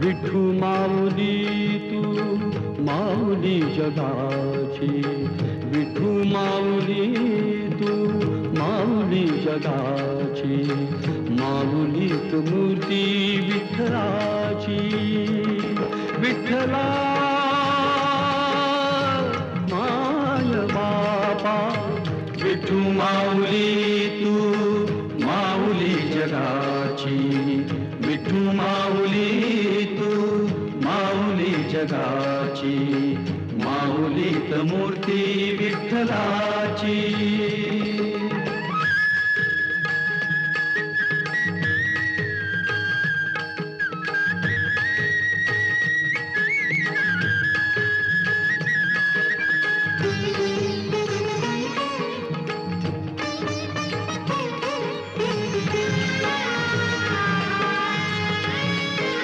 विठू माऊली तू माऊली जगाची, विठू माऊली तू माऊली जगाची, माऊलीत मूर्ती विठ्ठलाची. विठ्ठला माय बापा, विठू माऊली तू माऊली जगाची, विठू माऊली तू माऊली जगाची, माऊलीत मूर्ती विठ्ठलाची.